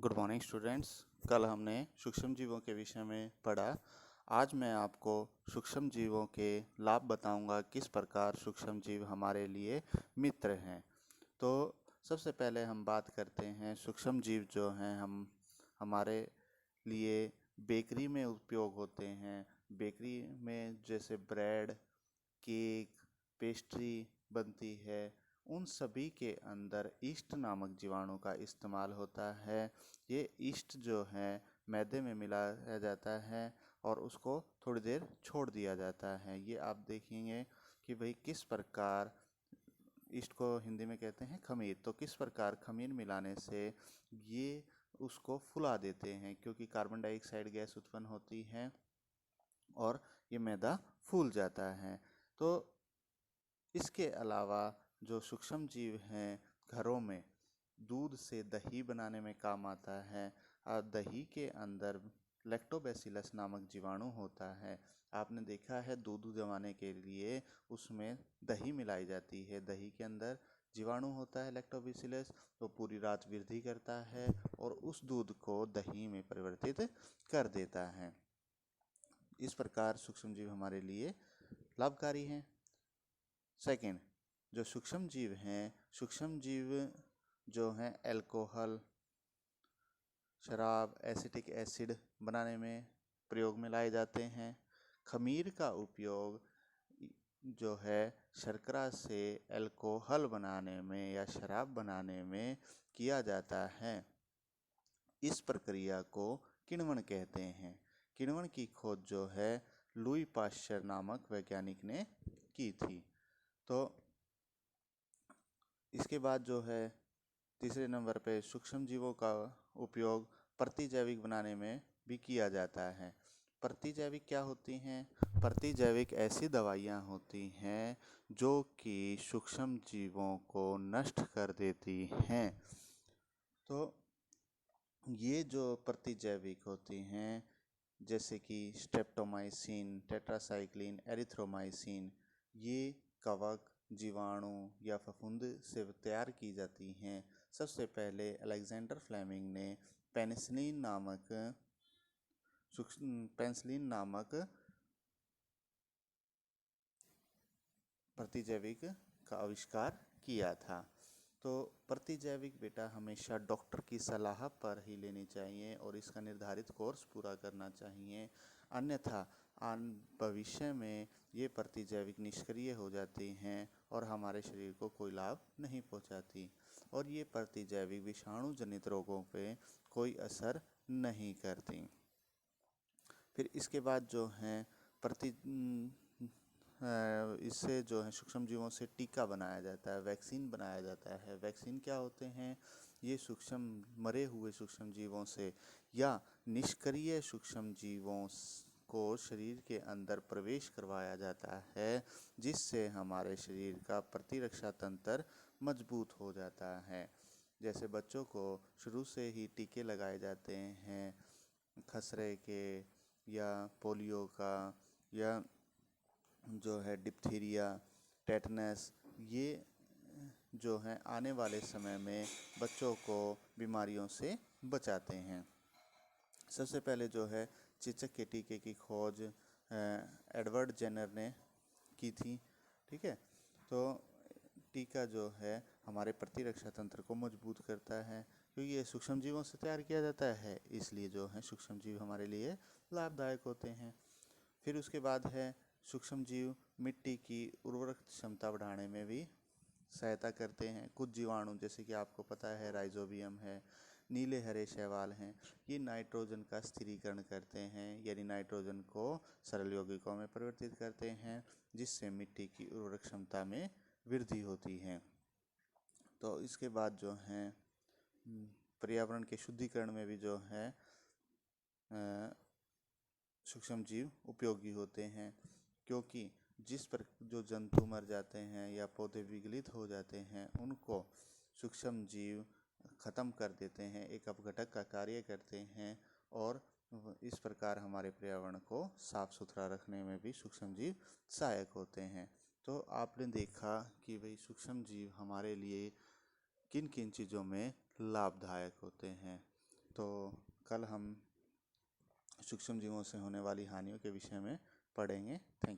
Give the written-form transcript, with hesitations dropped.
Good morning students. कल हमने सूक्ष्म जीवों के विषय में पढ़ा। आज मैं आपको सूक्ष्म जीवों के लाभ बताऊंगा, किस प्रकार सूक्ष्म जीव हमारे लिए मित्र हैं। तो सबसे पहले हम बात करते हैं सूक्ष्म जीव जो हैं हमारे लिए बेकरी में उपयोग होते हैं। बेकरी में जैसे ब्रेड, केक, पेस्ट्री बनती है, उन सभी के अंदर ईस्ट नामक जीवाणु का इस्तेमाल होता है। ये ईस्ट जो है मैदे में मिलाया जाता है और उसको थोड़ी देर छोड़ दिया जाता है। ये आप देखेंगे कि भाई किस प्रकार ईस्ट को हिंदी में कहते हैं खमीर। तो किस प्रकार खमीर मिलाने से ये उसको फुला देते हैं, क्योंकि कार्बन डाइऑक्साइड गैस उत्पन्न होती है और ये मैदा फूल जाता है। तो इसके अलावा जो सूक्ष्म जीव हैं घरों में दूध से दही बनाने में काम आता है। दही के अंदर लैक्टोबैसिलस नामक जीवाणु होता है। आपने देखा है दूध जमाने के लिए उसमें दही मिलाई जाती है। दही के अंदर जीवाणु होता है लैक्टोबैसिलस, तो पूरी रात वृद्धि करता है और उस दूध को दही में परिवर्तित कर देता है। इस प्रकार सूक्ष्म जीव हमारे लिए लाभकारी हैं। सेकंड, जो सूक्ष्म जीव हैं, सूक्ष्म जीव जो हैं अल्कोहल, शराब, एसिटिक एसिड बनाने में प्रयोग में लाए जाते हैं। खमीर का उपयोग जो है शर्करा से अल्कोहल बनाने में या शराब बनाने में किया जाता है। इस प्रक्रिया को किण्वन कहते हैं। किण्वन की खोज जो है लुई पाश्चर नामक वैज्ञानिक ने की थी। तो इसके बाद जो है तीसरे नंबर पे सूक्ष्म जीवों का उपयोग प्रतिजैविक बनाने में भी किया जाता है। प्रतिजैविक क्या होती हैं? प्रतिजैविक ऐसी दवाइयाँ होती हैं जो कि सूक्ष्म जीवों को नष्ट कर देती हैं। तो ये जो प्रतिजैविक होती हैं जैसे कि स्ट्रेप्टोमाइसिन, टेट्रासाइक्लिन, एरिथ्रोमाइसिन, ये कवक, जीवाणु या फफूंद से तैयार की जाती हैं। सबसे पहले अलेक्जेंडर फ्लेमिंग ने पेनिसिलिन नामक प्रतिजैविक का आविष्कार किया था। तो प्रतिजैविक बेटा हमेशा डॉक्टर की सलाह पर ही लेनी चाहिए और इसका निर्धारित कोर्स पूरा करना चाहिए, अन्यथा भविष्य में ये प्रतिजैविक निष्क्रिय हो जाती हैं और हमारे शरीर को कोई लाभ नहीं पहुंचाती। और ये प्रतिजैविक विषाणु जनित रोगों पे कोई असर नहीं करती। फिर इसके बाद जो हैं इससे जो है सूक्ष्म जीवों से टीका बनाया जाता है, वैक्सीन बनाया जाता है। वैक्सीन क्या होते हैं? ये मरे हुए सूक्ष्म जीवों से या निष्क्रिय सूक्ष्म जीवों को शरीर के अंदर प्रवेश करवाया जाता है, जिससे हमारे शरीर का प्रतिरक्षा तंत्र मजबूत हो जाता है। जैसे बच्चों को शुरू से ही टीके लगाए जाते हैं खसरे के या पोलियो का या जो है डिप्थीरिया, टेटनस, ये जो हैं आने वाले समय में बच्चों को बीमारियों से बचाते हैं। सबसे पहले जो है चेचक के टीके की खोज एडवर्ड जेनर ने की थी। ठीक है, तो टीका जो है हमारे प्रतिरक्षा तंत्र को मजबूत करता है, क्योंकि ये सूक्ष्म जीवों से तैयार किया जाता है, इसलिए जो है सूक्ष्म जीव हमारे लिए लाभदायक होते हैं। फिर उसके बाद है सूक्ष्म जीव मिट्टी की उर्वरक क्षमता बढ़ाने में भी सहायता करते हैं। कुछ जीवाणु जैसे कि आपको पता है राइजोबियम है, नीले हरे शैवाल हैं, ये नाइट्रोजन का स्थिरीकरण करते हैं, यानी नाइट्रोजन को सरल यौगिकों में परिवर्तित करते हैं, जिससे मिट्टी की उर्वरक क्षमता में वृद्धि होती है। तो इसके बाद जो है पर्यावरण के शुद्धिकरण में भी जो है सूक्ष्म जीव उपयोगी होते हैं, क्योंकि जिस पर जो जंतु मर जाते हैं या पौधे विगलित हो जाते हैं उनको सूक्ष्म जीव ख़त्म कर देते हैं, एक अपघटक का कार्य करते हैं और इस प्रकार हमारे पर्यावरण को साफ सुथरा रखने में भी सूक्ष्म जीव सहायक होते हैं। तो आपने देखा कि भाई सूक्ष्म जीव हमारे लिए किन किन चीज़ों में लाभदायक होते हैं। तो कल हम सूक्ष्म जीवों से होने वाली हानियों के विषय में पढ़ेंगे। Thank you.